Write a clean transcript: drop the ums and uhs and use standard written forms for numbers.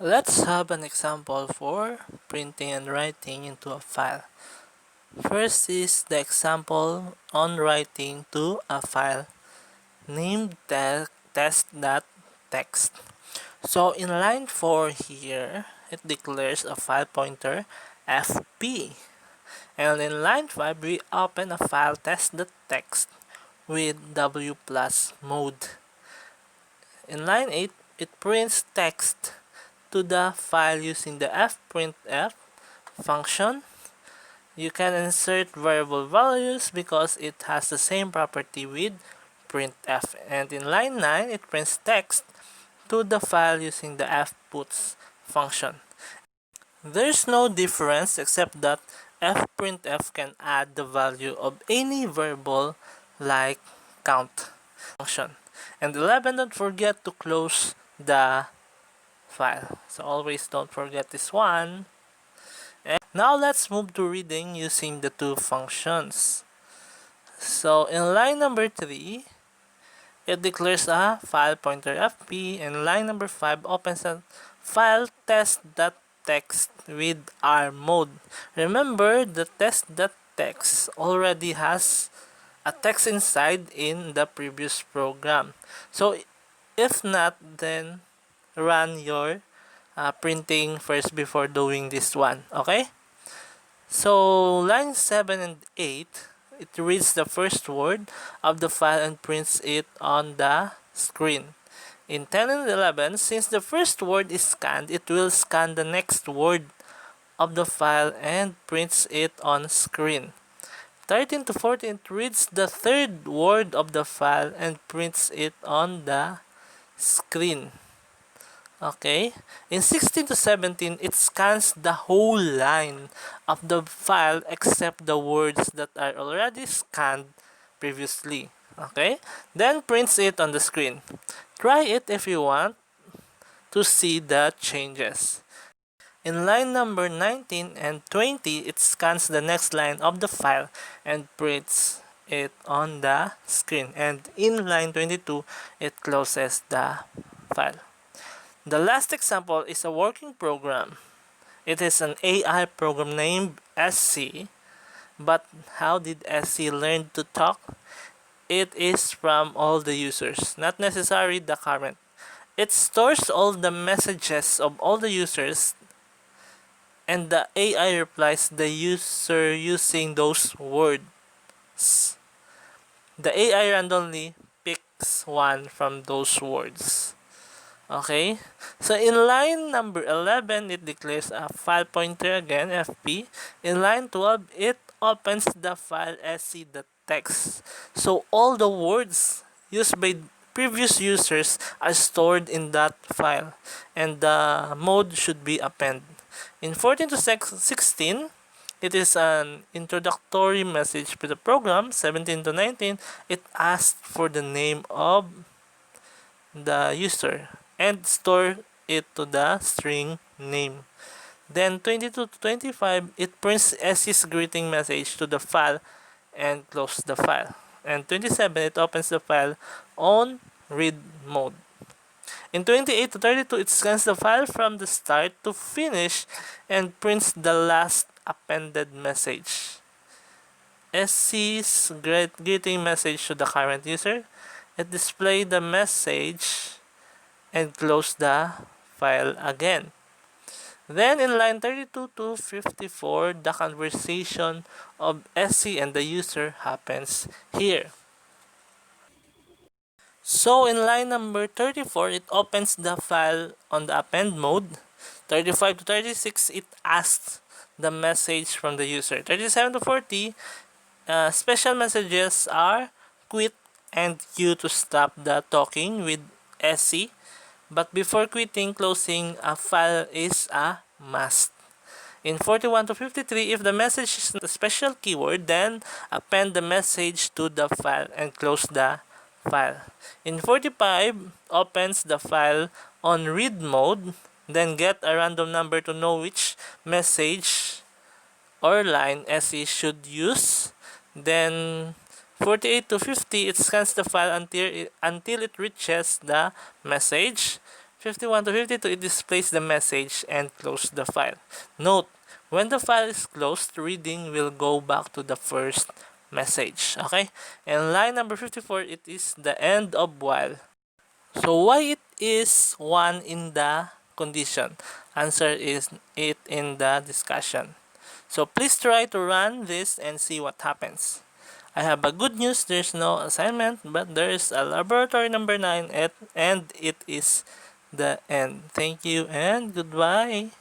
Let's have an example for printing and writing into a file. First is the example on writing to a file named test.txt. So in line 4 here, it declares a file pointer fp. And in line 5, we open a file test.txt with w plus mode. In line 8, it prints text to the file using the fprintf function. You can insert variable values because it has the same property with printf. And in line 9, it prints text to the file using the fputs function. There's no difference except that fprintf can add the value of any variable like count function. And 11, don't forget to close the file. So always don't forget this one. And now let's move to reading using the two functions. So in line number 3, it declares a file pointer fp, and line number 5 opens a file test.txt with r mode. Remember, the test.txt already has a text inside in the previous program. So if not, then run your printing first before doing this one. Okay? So line 7 and 8, it reads the first word of the file and prints it on the screen. In 10 and 11, since the first word is scanned, it will scan the next word of the file and prints it on screen. 13 to 14, it reads the third word of the file and prints it on the screen. Okay, in 16 to 17, it scans the whole line of the file except the words that are already scanned previously. Okay, then prints it on the screen. Try it if you want to see the changes. In line number 19 and 20, it scans the next line of the file and prints it on the screen. And in line 22, it closes the file. The last example is a working program. It is an AI program named SC. But how did SC learn to talk? It is from all the users, not necessarily the current. It stores all the messages of all the users, and the AI replies the user using those words. The AI randomly picks one from those words. Okay, so in line number 11, it declares a file pointer again, fp. In line 12, it opens the file sc.txt. So all the words used by previous users are stored in that file, and the mode should be append. In 14 to 16, it is an introductory message to the program. 17 to 19, it asks for the name of the user and store it to the string name. Then 22 to 25, it prints SC's greeting message to the file and close the file. And 27, it opens the file on read mode. In 28 to 32, it scans the file from the start to finish and prints the last appended message. SC's greeting message to the current user. It displays the message and close the file again. Then in line 32 to 54, the conversation of SC and the user happens here. So in line number 34, it opens the file on the append mode. 35 to 36, it asks the message from the user. 37 to 40, special messages are quit and Q to stop the talking with SC. But before quitting, closing a file is a must. In 41 to 53, if the message is a special keyword, then append the message to the file and close the file. In 45, opens the file on read mode, then get a random number to know which message or line SE should use. Then 48 to 50, it scans the file until it reaches the message. 51 to 52, it displays the message and close the file. Note, when the file is closed, reading will go back to the first message. Okay? And line number 54, it is the end of while. So why it is 1 in the condition? Answer is it in the discussion. So please try to run this and see what happens. I have a good news, there's no assignment, but there is a laboratory number 9 and it is the end. Thank you and goodbye.